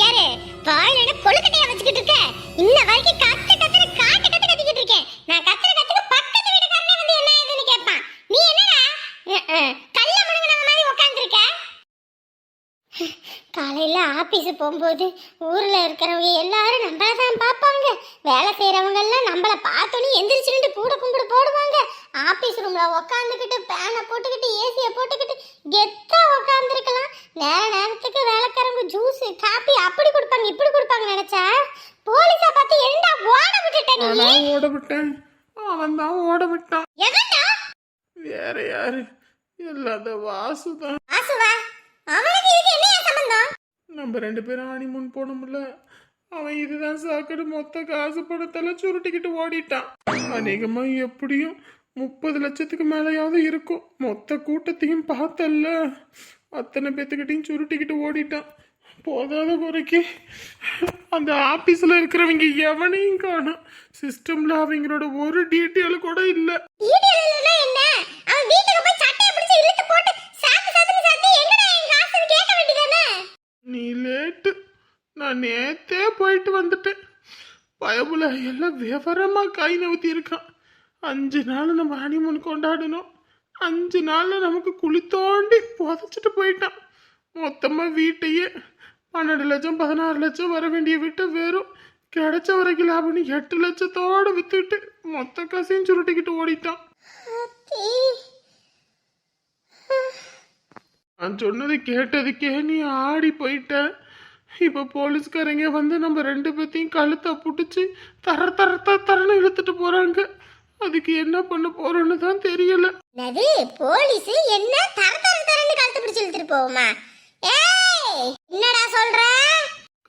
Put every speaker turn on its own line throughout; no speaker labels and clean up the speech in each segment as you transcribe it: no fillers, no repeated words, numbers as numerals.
யாரு வாயில கொழுக்கட்டையா வச்சுக்கிட்டு இருக்க? இன்ன வரைக்கும் கத்திக்கிட்டு இருக்கேன். நான் கத்துக்கு பக்கத்து வீட்டுக்காரனே வந்து என்ன ஏதுன்னு கேட்பான். நீ என்னடா கல்ல முழுங்கின மாதிரி உட்கார்ந்திருக்க? காலையில ஆபீஸ் போகும்போது ஊர்ல இருக்கிறவங்க எல்லாரும் நம்மள தான் பார்ப்பாங்க. வேலை செய்யறவங்க எல்லாம் நம்மள பார்த்தோன்னே எந்திரிச்சுட்டு கூட கும்பிடு போடுவாங்க. ஆபீஸ் ரூம்ல உட்காந்துக்கிட்டு பேனை போட்டுக்கிட்டு ஏசியை போட்டுக்கிட்டு கெத்தா உட்காந்துருக்கலாம். நேரத்துக்கு வேலைக்காரங்க ஜூஸ் காபி அப்படி கொடுப்பாங்க இப்படி கொடுப்பாங்க. நினைச்சா போலீஸா பார்த்து என்னடா ஓட விட்டுட்ட நீ?
நான் ஓட விட்டேன், அவன் தான் ஓட விட்டான்.
எவன்டா?
வேற யாரு இல்லாத வாசுதான்.
வாசுவா? அவனுக்கு இதுக்கு என்ன சம்பந்தம்?
நம்ம 2 பேரும் ஹனிமூன் போனோம்ல, அவன் இதுதான் சாக்கடு மொத்த காசு பணத்தெல்லாம் சுருட்டிக்கிட்டு ஓடிட்டான். அநேகமா எப்படியும் 30 லட்சத்துக்கு மேலேயாவது இருக்கும். மொத்த கூட்டத்தையும் பார்த்தல்ல, அத்தனை பேத்துக்கிட்டையும் சுருட்டிக்கிட்டு ஓடிட்டான். போதாத குறைக்கு அந்த ஆபீஸ்ல இருக்கிறவங்க எவனையும் காணும். சிஸ்டம்ல அவங்களோட ஒரு டீட்டெயில் கூட இல்ல.
என்ன? அவன் வீட்டுக்கு போய் சட்டையை பிடிச்சு இழுத்து போட்டு சாத்து எங்கடா என் காசுன்னு கேட்க வேண்டியதானே?
நீ லேட்டு, நான் நேத்தே போயிட்டு வந்துட்டேன். பயபுல எல்லாம் விவரமா கை நவுத்தி இருக்கான். 5 நாள் நம்ம ஹனிமூன் கொண்டாடணும். 5 நாள்ல நமக்கு குழி தோண்டி புதைச்சிட்டு போயிட்டான். மொத்தமா வீட்டையே 12 லட்சம் 16 லட்சம் வர வேண்டிய வீட்டை வெறும் கிடைச்ச வரைக்கும் லாபம்னு 8 லட்சத்தோடு வித்துட்டு மொத்த காசையும் சுருட்டிக்கிட்டு ஓடிட்டான். நான் சொன்னதை கேட்டதுக்கே நீ ஆடி போயிட்ட. இப்ப போலீஸ்காரங்க வந்து நம்ம 2 பேத்தையும் கழுத்தை புடிச்சு தரன்னு இழுத்துட்டு போறாங்க. அதுக்கு என்ன பண்ண போறோன்னு தான் தெரியல.
போலீஸ் என்ன தரன்னு கழுத்து பிடிச்சு இழுத்துட்டு போகுமா? என்னடா சொல்ற?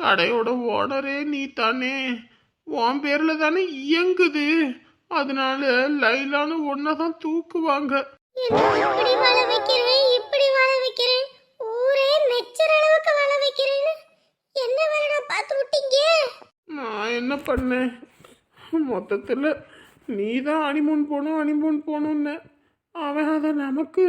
கடையோட ஓனரே நீ தானே, உன் பேர்ல தானே இயங்குது. அதனால லைலான்னு ஒன்னதான் தூக்குவாங்க.
இப்படி வாழ வைக்கிறேன் ஊரே மெச்சற அளவுக்கு வாழ வைக்கிறேன்னு என்ன வேறடா பார்த்து விட்டீங்க?
நான் என்ன பண்ணேன்? மொத்தத்துல நீ தான் ஹனிமூன் போகணும்னு அவன் அதை நமக்கு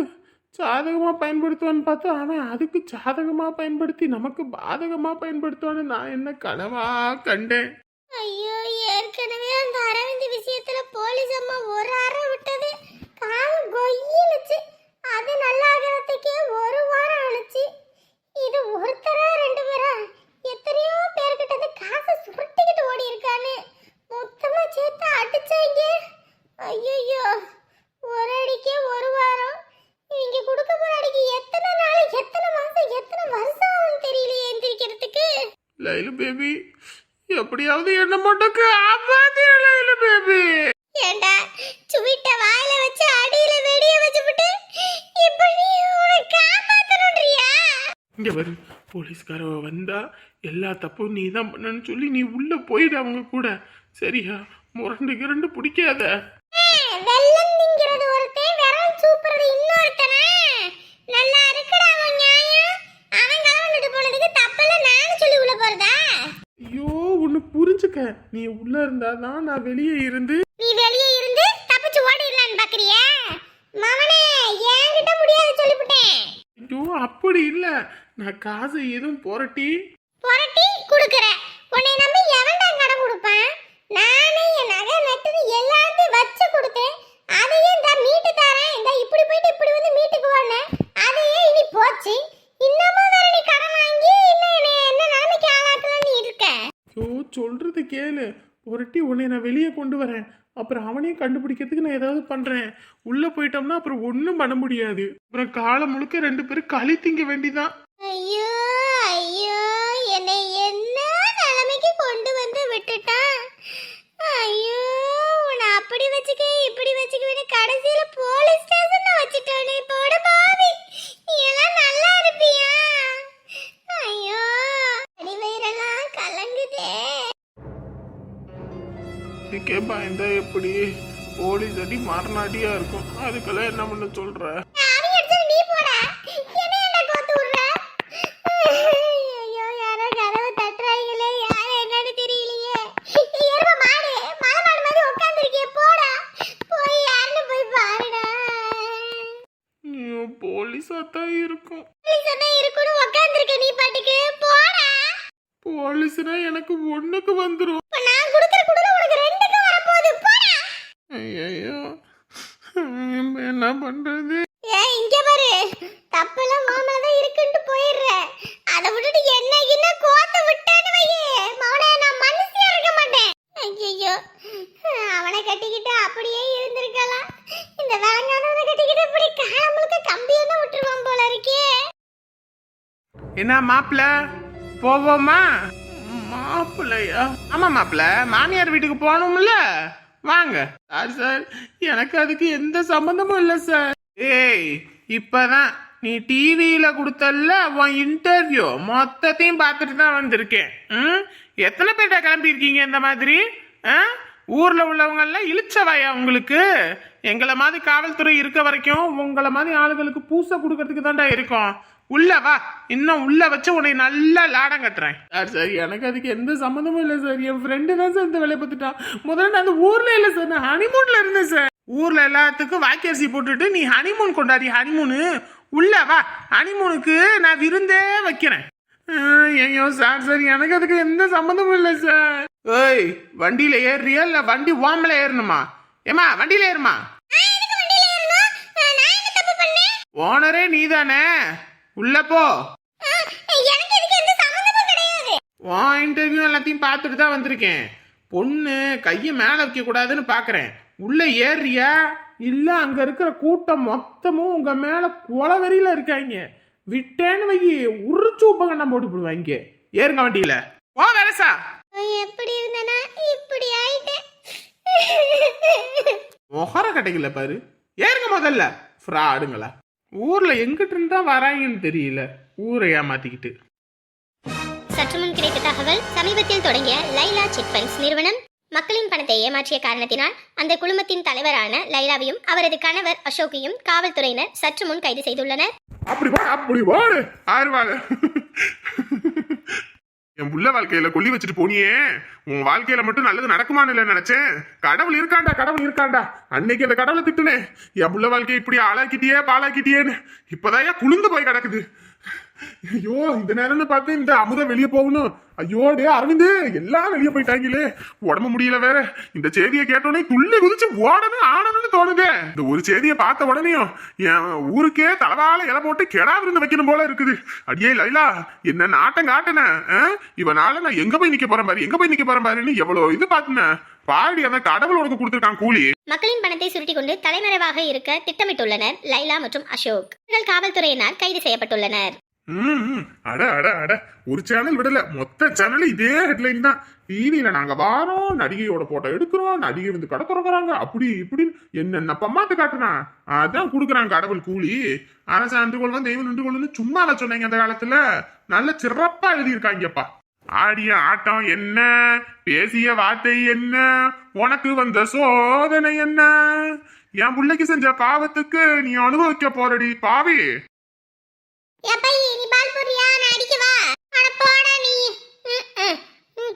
சாதகமாக பயன்படுத்துவான்னு பார்த்தா அவன் அதுக்கு சாதகமாக பயன்படுத்தி நமக்கு பாதகமாக பயன்படுத்துவான்னு நான் என்ன கனவா கண்டேன்.
ஐயோ, ஏற்கனவே அந்த அரவிந்த் விஷயத்துல போலீஸ் அம்மா ஒரு அறை விட்டது காலம் கொய்யினுச்சு. அது நல்லாகிறதுக்கே 1 வாரம் ஆனிச்சு. இது ஒருத்தரா 2 பேரா எத்தனையோ பேர்கிட்ட காசை சுருட்டிக்கிட்டு ஓடி இருக்கானு மொத்தமா சேர்த்து அடிச்சாங்க. ஐயோ, ஒரு அடிக்கே 1 வாரம். இங்க கொடுக்க போற அடிக்கு எத்தனை நாள் எத்தனை மாசம் எத்தனை வருஷம் ஆகும் தெரியலையே எந்திரிக்கிறதுக்கு.
லைலு பேபி, எப்படியாவது என்ன மட்டும் காப்பாத்திய லைலு பேபி.
ஏண்டா சுவிட்ட வாயில வச்சு அடியில வெடிய வச்சுட்டு இப்ப நீ உன்னை காப்பாத்தணும்ன்றியா?
இங்க வரு, போலீஸ்காரவ வந்தா எல்லா தப்பும் நீ தான் பண்ணன்னு சொல்லி நீ உள்ள போயிடு அவங்க கூட. சரியா? முரண்டு பிடிக்காத.
வெள்ளம் திங்கிறது ஒருத்தன், விரல் சூப்பறது இன்னொருத்தனா? நல்லா இருக்குடா அவன் நியாயம். அவன் கலந்துட்டு போனதுக்கு தப்பல நானும் சொல்லி உள்ள போறதா?
ஐயோ, ஒன்னு புரிஞ்சுக்க. நீ உள்ள இருந்தாதான் நான் வெளியே இருந்து.
நீ வெளியே இருந்து தப்பிச்சு ஓடிடலான்னு பாக்குறியா? மவனே, என்கிட்ட முடியாது சொல்லிவிட்டேன்.
ஐயோ, அப்படி இல்ல. நான் காசு எதுவும் புரட்டி
குடுக்குற. உன்னை நம்பி எவன்டா கடன் கொடுப்பான்? நானே என் நகை நட்டு எல்லாத்தையும் வச்சு கொடுத்தேன். அதையும் இந்த மீட்டு தரேன், இந்த இப்படி போயிட்டு இப்படி வந்து மீட்டுக்கு வானேன். அதையே இனி போச்சு. இன்னமும் வேற நீ கடன் வாங்கி என்ன நிலைமைக்கு ஆளாக்கலான்னு இருக்க?
ஐயோ, சொல்றது கேளு. புரட்டி உன்னை நான் வெளியே கொண்டு வரேன். அப்புறம் அவனையும் கண்டுபிடிக்கிறதுக்கு நான் ஏதாவது பண்றேன். உள்ள போயிட்டோம்னா அப்புறம் ஒன்றும் பண்ண முடியாது. அப்புறம் காலம் முழுக்க 2 பேரும் களி திங்க வேண்டிதான்.
ஐயோ, என்னை என்ன நிலைமைக்கு கொண்டு வந்து விட்டுட்டான். ஐயோ, உன்னை அப்படி வச்சுக்க இப்படி வச்சுக்க கடைசியில போலீஸ் ஸ்டேஷன்ல வச்சுட்டானே. போட பாவி, நீ எல்லாம் நல்லா இருப்பியா? ஐயோ, அடி வயிறெல்லாம் கலங்குதே.
இதுக்கே பயந்தா எப்படி? போலீஸ் அடி மரணாடியா இருக்கும். அதுக்கெல்லாம் என்ன பண்ண சொல்ற?
நீ போட என்ன கோத்து விடுற? ஐயோ, யாரோ கதவை தட்டுறாங்களே, யார என்னன்னு தெரியலையே. எரும மாடு மலை மாடு மாதிரி உட்காந்துருக்கே, போடா போய் யாருன்னு போய் பாருடா.
போலீஸா தான் இருக்கும்.
போலீஸ் தான் இருக்குன்னு உட்காந்துருக்க, நீ பாட்டுக்கு போடா.
போலீஸ்னா எனக்கு ஒண்ணுக்கு வந்துரும்.
இப்ப நான் குடுக்குற குடுல உனக்கு ரெண்டுக்கு வரப்போகுது போடா.
ஐயோ என்ன பண்றது?
ஏய் இங்க பாரு, தப்பெல்லாம் மாமல தான் இருக்குன்னு போயிடுற. அதை விட்டுட்டு என்ன கோத்த விட்டேன்னு வையே மவனே, நான் மனுஷியா இருக்க மாட்டேன். ஐயோ, அவனை கட்டிக்கிட்டு அப்படியே இருந்திருக்கலாம். இந்த வேலைங்கானவனை கட்டிக்கிட்டு இப்படி காலம் முழுக்க கம்பியெல்லாம் விட்டுருவான் போல இருக்கே.
என்ன மாப்பிள்ள போவோமா? மாப்பிள்ளையா? ஆமா மாப்பிள்ள, மாமியார் வீட்டுக்கு போகணும்ல, வாங்க. சார் எனக்கு அதுக்கு எந்த சம்பந்தமும் இல்லை சார். ஏய் இப்பதான் நீ டிவியில கொடுத்தல்ல உன் இன்டர்வியூ மொத்தத்தையும் பார்த்துட்டு தான் வந்திருக்கேன். எத்தனை பேர்ட்ட கிளம்பி இருக்கீங்க இந்த மாதிரி? ஊர்ல உள்ளவங்க எல்லாம் இழிச்சவாயா உங்களுக்கு? எங்களை மாதிரி காவல்துறை இருக்க வரைக்கும் உங்களை மாதிரி ஆளுகளுக்கு பூசை கொடுக்கறதுக்கு தான்டா இருக்கும். உள்ள வா, இன்னும் உள்ள வச்சு உன்னை நல்லா லாடம் கட்டுறேன். சார் சார் எனக்கு அதுக்கு எந்த சம்மந்தமும் இல்லை சார். என் ஃப்ரெண்டு தான் சார் இந்த வேலையை பார்த்துட்டான். முதல்ல நான் அந்த ஊர்ல இல்லை சார், நான் ஹனிமூன்ல இருந்தேன் சார். ஊர்ல எல்லாத்துக்கும் வாக்கரிசி போட்டுட்டு நீ ஹனிமூன் கொண்டாடி. ஹனிமூனு உள்ள வா, ஹனிமூனுக்கு நான் விருந்தே வைக்கிறேன். ஐயோ சார் சார் எனக்கு அதுக்கு எந்த சம்மந்தமும் இல்லை சார். ஏய் வண்டியில ஏறுறியா இல்ல வண்டி ஓமல ஏறணுமா? ஏமா வண்டியில ஏறுமா. ஓனரே நீதானே, உள்ள போ. உன் இன்டர்வியூ எல்லாத்தையும் பார்த்துட்டு தான் வந்திருக்கேன். பொண்ணு கையை மேல வைக்க கூடாதுன்னு பாக்குறேன். உள்ள ஏறியா இல்ல அங்க இருக்கிற கூட்டம் மொத்தமும் உங்க மேல கொலவெறியில இருக்காங்க. விட்டேன்னு வை உரிச்சு உப்பகண்டம் போட்டு போடுவாங்க. ஏறுங்க வண்டியில. ஓ வரசா,
எப்படி இருந்தனா இப்படி ஆயிட்டேன்.
மொஹர கட்டைகள பாரு. ஏறுங்க முதல்ல. ஃப்ராடுங்களா ஊர்ல எங்கிட்டு இருந்தா வராங்கன்னு தெரியல, ஊரை ஏமாத்திக்கிட்டு.
சற்று முன் கிடைத்த தகவல், சமீபத்தில் தொடங்கிய லைலா சிட் ஃபண்ட்ஸ் நிறுவனம் மக்களின் பணத்தை ஏமாற்றிய காரணத்தினால் அந்த குழுமத்தின் தலைவரான லைலாவையும் அவரது கணவர் அசோக்கையும் காவல்துறையினர் சற்று முன் கைது செய்துள்ளனர்.
அப்படி வாடு ஆறுவாங்க. என் புள்ள வாழ்க்கையில கொல்லி வச்சுட்டு போனியே, உன் வாழ்க்கையில மட்டும் நல்லது நடக்குமான்னு நினைச்சேன். கடவுள் இருக்காண்டா. அன்னைக்கு அந்த கடவுளை திட்டுனேன். என் புள்ள வாழ்க்கையை இப்படி ஆளாக்கிட்டியே பாலாக்கிட்டியேன்னு இப்பதான் குளிர்ந்து போய் கிடக்குது. ஐயோ இந்த நேரம்னு பார்த்து இந்த அமுதம் வெளியே போகணும். ஐயோ டே அரவிந்து, எல்லாம் வெளியே போயிட்டாங்களே, உடம்பு முடியல வேற. இந்த செய்தியை கேட்டோடனே துள்ளி குதிச்சு ஓடணும் ஆடணும்னு தோணுதே. இந்த ஒரு செய்தியை பார்த்த உடனேயும் என் ஊருக்கே தலவால இலை போட்டு கெடா விருந்து வைக்கணும் போல இருக்குது. அடியே லைலா, என்ன நாட்டம் காட்டுன. இவனால நான் எங்க போய் நிக்க போறேன் பாருன்னு எவ்வளவு இது பாத்துன. பாடி அந்த கடவுள் உனக்கு கொடுத்துருக்கான் கூலி.
மக்களின் பணத்தை சுருட்டி கொண்டு தலைமறைவாக இருக்க திட்டமிட்டுள்ளனர் லைலா மற்றும் அசோக். காவல்துறையினர் கைது செய்யப்பட்டுள்ளனர்.
அட அட அட, ஒரு சேனல் விடல, மொத்த சேனல் இதே ஹெட்லைன் தான். டிவியில நாங்க வாரோம், நடிகையோட போட்டோ எடுக்கிறோம், நடிகை வந்து கடை திறக்கிறாங்க, அப்படி இப்படின்னு என்னென்ன பம்மாத்து காட்டுனா அதான் கொடுக்குறாங்க கடவுள் கூலி. அரசு அன்று கொள்வன் தெய்வம் நின்று கொள்ளுன்னு சும்மா சொன்னீங்க. அந்த காலத்துல நல்ல சிறப்பா எழுதியிருக்காங்கப்பா. ஆடிய ஆட்டம் என்ன, பேசிய வார்த்தை என்ன, உனக்கு வந்த சோதனை என்ன, என் பிள்ளைக்கு செஞ்ச பாவத்துக்கு நீ அனுபவிக்க போறடி பாவி.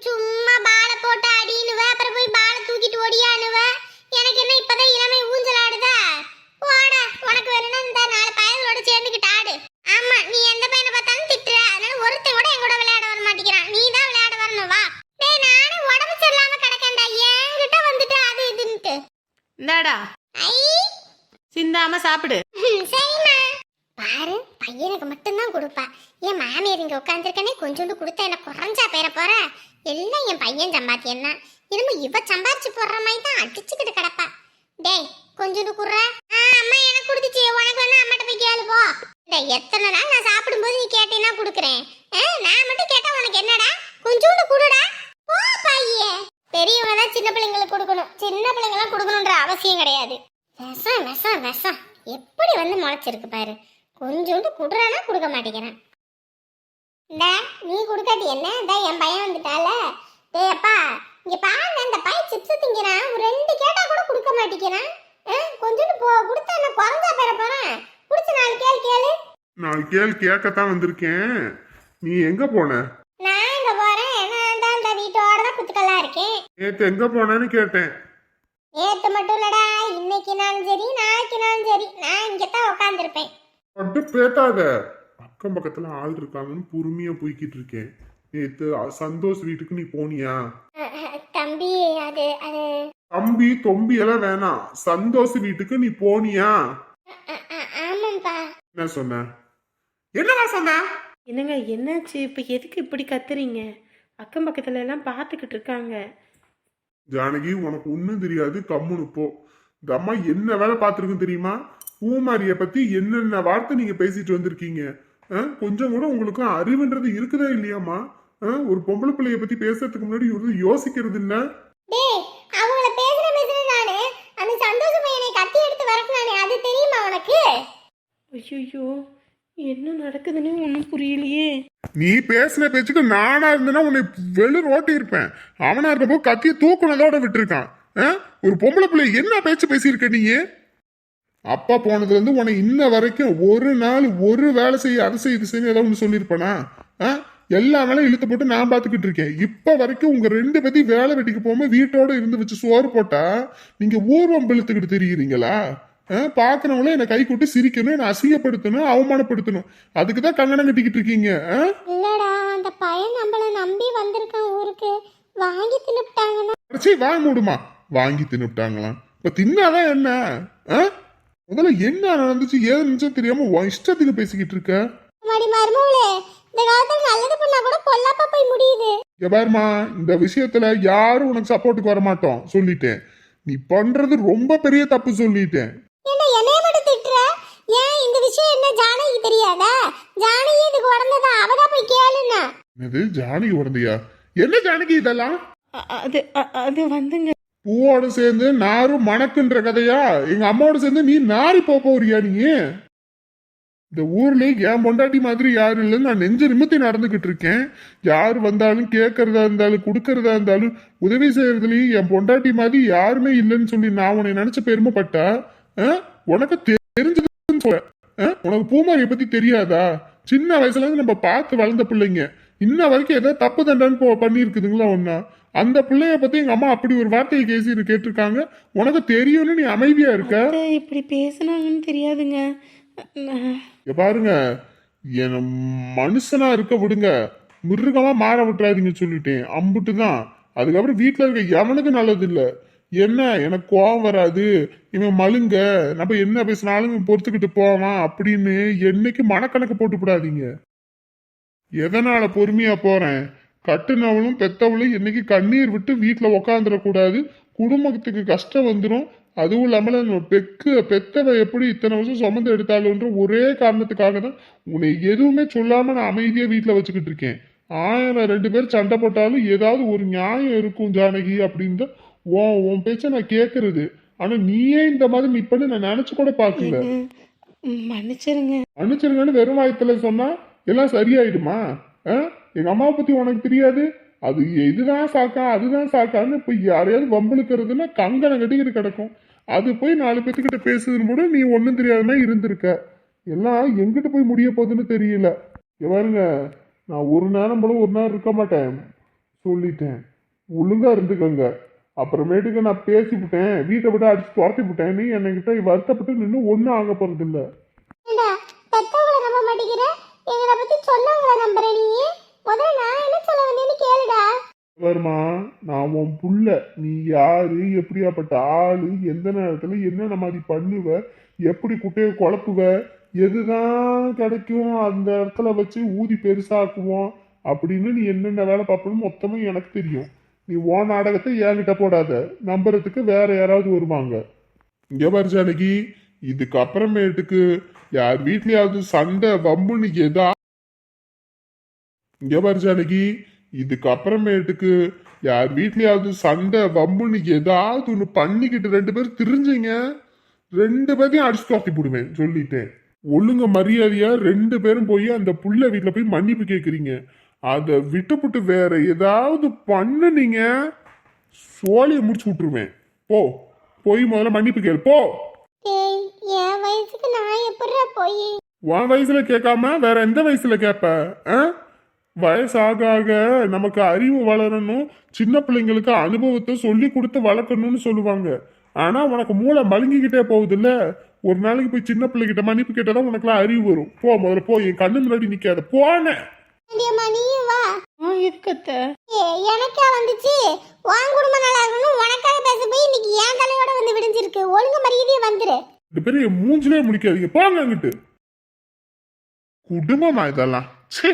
சும்மா பால போட்டு அடினுவ, அப்புறம் போய் பால தூக்கிட்டு ஓடியானுவ. எனக்கு என்ன இப்பதான் இளமை ஊஞ்சல் ஆடுதா? போட, உனக்கு வேணும்னா இந்த 4 பையனோட சேர்ந்துக்கிட்டு ஆடு. ஆமா, நீ எந்த பையனை பார்த்தாலும் திட்டுற, அதனால ஒருத்தன் கூட என் கூட விளையாட வர மாட்டேங்கிறான். நீ தான் விளையாட வரணும், வா. டேய் நானே உடம்பு சரியில்லாம கிடக்கேன்டா, என்கிட்ட வந்துட்டு அது இதுன்ட்டு.
இந்தாடா சிந்தாம சாப்பிடு.
சரிம்மா. பாரு, பையனுக்கு மட்டும்தான் கொடுப்பா. என் மாமியார் இங்க உட்காந்துருக்கனே, கொஞ்சோண்டு கொடுத்தா என்ன குறைஞ்சா பேர போற? எல்லாம் என் பையன் சம்பாத்தியம் தான். இரும்பு இவ சம்பாரிச்சு போடுற மாதிரி தான் அடிச்சுக்கிட்டு கிடப்பா. டேய் கொஞ்சோண்டு குடுற. அம்மா எனக்கு கொடுத்துச்சு, உனக்கு வேணா அம்மாட்ட போய் கேளு போ. டேய் எத்தனை நாள் நான் சாப்பிடும்போது நீ கேட்டீங்கன்னா கொடுக்குறேன். நான் மட்டும் கேட்டா உனக்கு என்னடா? கொஞ்சோண்டு குடுடா போ பையே. பெரியவங்க தான் சின்ன பிள்ளைங்களுக்கு கொடுக்கணும், சின்ன பிள்ளைங்கலாம் கொடுக்கணுன்ற அவசியம் கிடையாது. விஷம் விஷம் விஷம் எப்படி வந்து முளைச்சிருக்கு பாரு. கொஞ்சோண்டு குடுறானா கொடுக்க மாட்டேங்கிறேன். நீ கொடுக்காட்டி என்ன? என் பையன் வந்துட்டால. டேய் அப்பா, இங்க பாருங்க, இந்த பையன் சிப்ஸ் திங்கிறான், ஒரு 2 கேட்டா கூட கொடுக்க மாட்டேங்கிறான். கொஞ்சோண்டு கொடுத்தா என்ன குறைஞ்சா பேர போறேன்? குடிச்சு 4 கேளு.
4 கேள் கேட்கத்தான் வந்திருக்கேன். நீ எங்க போன?
நான் எங்க போறேன், நான் தான் இந்த வீட்டோட தான் குத்துக்கல்லா இருக்கேன்.
நேத்து எங்க போனேன்னு கேட்டேன்.
நேத்து மட்டும் இல்லடா, இன்னைக்குனாலும் சரி நாளைக்குனாலும் சரி நான் இங்கதான் உட்காந்துருப்பேன்.
பட்டு பேத்தாத. அக்கம் பக்கத்துல ஆள் இருக்காங்கன்னு பொறுமையா போய்கிட்டு இருக்கேன்.
நேத்து சந்தோஷ் வீட்டுக்கு நீ போனியா?
தம்பி அது அது
தம்பி தொம்பி எல்லாம் வேணாம், சந்தோஷ் வீட்டுக்கு நீ போனியா?
ஆமாப்பா.
என்ன சொன்ன? என்னவா சொன்ன?
என்னங்க என்னாச்சு இப்போ எதுக்கு இப்படி கத்துறீங்க? அக்கம் பக்கத்துல எல்லாம் பார்த்துக்கிட்டு இருக்காங்க.
ஜானகி உனக்கு ஒண்ணும் தெரியாது, கம்முனு போ. இந்த அம்மா என்ன வேலை பார்த்துருக்குன்னு தெரியுமா? பூமாரிய பத்தி என்னென்ன வார்த்தை நீங்க பேசிட்டு வந்திருக்கீங்க. கொஞ்சம் கூட உங்களுக்கு அறிவுன்றது இருக்குதா இல்லையாம்மா? ஒரு பொம்பளை பிள்ளைய பத்தி பேசுறதுக்கு முன்னாடி யோசிக்கிறது இல்ல.
டேய் அவங்கள பேசுற நானே அந்த சந்தோஷ பையனை கத்தி எடுத்து வரக்குனானே அது தெரியுமா உனக்கு?
ஐயோ என்ன நடக்குதுன்னு ஒன்றும் புரியலையே.
நீ பேசின பேச்சுக்கு நானா இருந்தேன்னா உன்னை வெளி ஓட்டி இருப்பேன். அவனா இருந்தப்போ கத்திய தூக்குனதோட விட்டுருக்கான். ஒரு பொம்பளை பிள்ளை என்ன பேச்சு பேசியிருக்க நீ? அப்பா போனதுல இருந்து உன்னை இன்ன வரைக்கும் ஒரு நாள் ஒரு வேலை செய்ய அது செய்ய இது செய்ய ஏதாவது ஒன்று சொல்லியிருப்பானா? எல்லா வேலையும் இழுத்து போட்டு நான் பார்த்துக்கிட்டு இருக்கேன். இப்ப வரைக்கும் உங்க ரெண்டு பேத்தி வேலை வெட்டிக்கு போகாம வீட்டோட இருந்து வச்சு சோறு போட்டா நீங்க ஊர்வம் இழுத்துக்கிட்டு தெரியுறீங்களா? பாக்குறவங்களும் என்னை கை கூட்டி சிரிக்கணும், என்னை அசிங்கப்படுத்தணும், அவமானப்படுத்தணும். அதுக்குதான் கங்கணம் கட்டிக்கிட்டு இருக்கீங்க.
இல்லடா அந்த பையன் நம்மள நம்பி வந்திருக்கான் ஊருக்கு, வாங்கி தின்னுட்டாங்கன்னா.
வாய் மூடுமா, வாங்கி தின்னுட்டாங்களாம். இப்ப தின்னாதான் என்ன? முதல்ல என்ன நடந்துச்சு ஏது நிமிஷம் தெரியாம உன் இஷ்டத்துக்கு பேசிக்கிட்டு இருக்க.
மடி மருமகளே, இந்த காலத்துல நல்லது பண்ணா கூட பொல்லாப்பா போய் முடியுது.
பாருமா, இந்த விஷயத்துல யாரும் உனக்கு சப்போர்ட்டுக்கு வர மாட்டோம் சொல்லிட்டேன். நீ பண்றது ரொம்ப பெரிய தப்பு சொல்லிட்டேன்.
என்ன என்னைய மட்டும் திட்டுற? ஏன் இந்த விஷயம் என்ன ஜானகி தெரியாதா? ஜானகி இதுக்கு உடனதா அவதான் போய் கேளுன்னா.
என்னது ஜானகி உடந்தையா? என்ன ஜானகி இதெல்லாம்?
அது அது வந்துங்க
பூவோட சேர்ந்து நாரும் மணக்குன்ற கதையா? எங்க அம்மாவோட சேர்ந்து நீ நாரி போறியா? நீ இந்த ஊர்ல என் பொண்டாட்டி மாதிரி யாரும் இல்லைன்னு நான் நெஞ்சு நிமித்தி நடந்துகிட்டு இருக்கேன். யார் வந்தாலும் கேட்கறதா இருந்தாலும் கொடுக்கறதா இருந்தாலும் உதவி செய்யறதுலயும் என் பொண்டாட்டி மாதிரி யாருமே இல்லைன்னு சொல்லி நான் உன்னை நினைச்ச பெருமைப்பட்டா உனக்கு தெரிஞ்சதுன்னு சொல்ல. உனக்கு பூமாரியை பத்தி தெரியாதா? சின்ன வயசுல இருந்து நம்ம பார்த்து வளர்ந்த பிள்ளைங்க இன்ன வரைக்கும் ஏதாவது தப்பு தண்டான்னு பண்ணிருக்குதுங்களா ஒன்னா? அந்த பிள்ளைய பத்தி எங்க அம்மா அப்படி ஒரு வார்த்தையை கேட்டிருக்காங்க. உனக்கு தெரியும்னு நீ அமைதியா இருக்க.
இப்படி பேசுனாங்கன்னு தெரியாதுங்க.
பாருங்க, என மனுஷனா இருக்க விடுங்க, மிருகமா மாற விட்டுறாதீங்க சொல்லிட்டேன். அம்புட்டுதான். அதுக்கப்புறம் வீட்டுல இருக்க எவனுக்கு நல்லது இல்ல. என்ன எனக்கு கோவம் வராது, இவன் மழுங்க, நம்ம என்ன பேசினாலும் பொறுத்துக்கிட்டு போவான் அப்படின்னு என்னைக்கு மனக்கணக்கு போட்டு விடாதீங்க. எதனால பொறுமையா போறேன்? கட்டுனவளும் பெத்தவளும் என்னைக்கு கண்ணீர் விட்டு வீட்டுல உக்காந்துடக்கூடாது. குடும்பத்துக்கு கஷ்டம் வந்துடும். அதுவும் இல்லாம பெத்தவ எப்படி இத்தனை வருஷம் சுமந்து எடுத்தாலுன்ற ஒரே காரணத்துக்காக தான் உன்னை எதுவுமே சொல்லாம நான் அமைதியா வீட்டுல வச்சுக்கிட்டு இருக்கேன். 1000 பேர் சண்டை போட்டாலும் ஏதாவது ஒரு நியாயம் இருக்கும் ஜானகி அப்படின்னு தான் உன் பேச்ச நான் கேட்கறது. ஆனா நீயே இந்த மாதிரி நிப்பன்னு நான் நினைச்சு கூட பாக்கல. மன்னிச்சிருங்கன்னு வெறும் வாயத்துல சொன்னா எல்லாம் சரியாயிடுமா? எங்க அம்மாவை பத்தி உனக்கு தெரியாது? அது இதுதான் சாக்கா அதுதான் சாக்கான்னு இப்ப யாரையாவது வம்பளுக்கிறதுன்னா கங்கணம் கட்டிக்கிட்டு கிடக்கும். அது போய் 4 பேத்துக்கிட்ட பேசுதுன்னு கூட நீ ஒன்றும் தெரியாதனா இருந்திருக்க. எல்லாம் எங்கிட்ட போய் முடிய போகுதுன்னு தெரியல. பாருங்க, நான் ஒரு நேரம் போல ஒரு நேரம் இருக்க மாட்டேன் சொல்லிட்டேன். ஒழுங்கா இருந்துக்கங்க. அப்புறமேட்டுக்கு நான் பேசிவிட்டேன், வீட்டை விட்டு அடிச்சு துரத்தி விட்டேன், நீ என்கிட்ட வருத்தப்பட்டு நின்று ஒன்றும் ஆக போறது இல்லை.
எங்களை பத்தி சொன்னவங்கள நம்புற நீ? முதல்ல நான் என்ன சொல்ல வந்தேன்னு கேளுடா.
வருமா, நான் உன் புள்ள. நீ யாரு, எப்படியாப்பட்ட ஆளு, எந்த நேரத்துல என்னென்ன மாதிரி பண்ணுவ, எப்படி குட்டையை குழப்புவ, எதுதான் கிடைக்கும் அந்த இடத்துல வச்சு ஊதி பெருசாக்குவோம் அப்படின்னு நீ என்னென்ன வேலை பார்ப்பணும் மொத்தமும் எனக்கு தெரியும். நீ ஓ நாடகத்தை என்கிட்ட போடாத. நம்புறதுக்கு வேற யாராவது வருவாங்க. இங்க பாரு ஜானகி, இதுக்கப்புறமேட்டுக்கு யார் வீட்லயாவது சண்டை வம்புன்னு எதா இங்க பாரு ஜானகி, இதுக்கப்புறமேட்டுக்கு யார் வீட்லயாவது சண்டை வம்புன்னு ஏதாவது ஒண்ணு பண்ணிக்கிட்டு 2 பேரும் திரிஞ்சிங்க, 2 பேரையும் அடிச்சு துரத்தி போடுவேன் சொல்லிட்டேன். ஒழுங்க மரியாதையா 2 பேரும் போய் அந்த புள்ள வீட்டுல போய் மன்னிப்பு கேட்குறீங்க. அதை விட்டுப்புட்டு வேற ஏதாவது பண்ணுனீங்க சோழியை முடிச்சு விட்டுருவேன். போய் முதல்ல மன்னிப்பு கேளு. போ.
என் வயசுக்கு நான் எப்படிடா போய்?
உன் வயசுல கேட்காம வேற எந்த வயசுல கேட்ப? வயசாக ஆக நமக்கு அறிவு வளரணும், சின்ன பிள்ளைங்களுக்கு அனுபவத்தை சொல்லி கொடுத்து வளர்க்கணும்னு சொல்லுவாங்க. ஆனா உனக்கு மூளை மழுங்கிக்கிட்டே போகுது இல்ல. ஒரு நாளைக்கு போய் சின்ன பிள்ளைகிட்ட மன்னிப்பு கேட்டாதான் உனக்குலாம் அறிவு வரும். முதல்ல என் கண்ணு முன்னாடி நிக்காத. போன
எதுக்கத்த
எனக்கா வந்துச்சு உன் குடும்பம் நல்லா இருக்கணும் உனக்காக பேச போய் இன்னைக்கு என் தலையோட வந்து விடிஞ்சிருக்கு ஒழுங்கு மரியாதையே வந்துரு
ரெண்டு பேரும் என் மூஞ்சிலே முடிக்காதீங்க போங்க அங்கிட்டு குடும்பமா இதெல்லாம் சே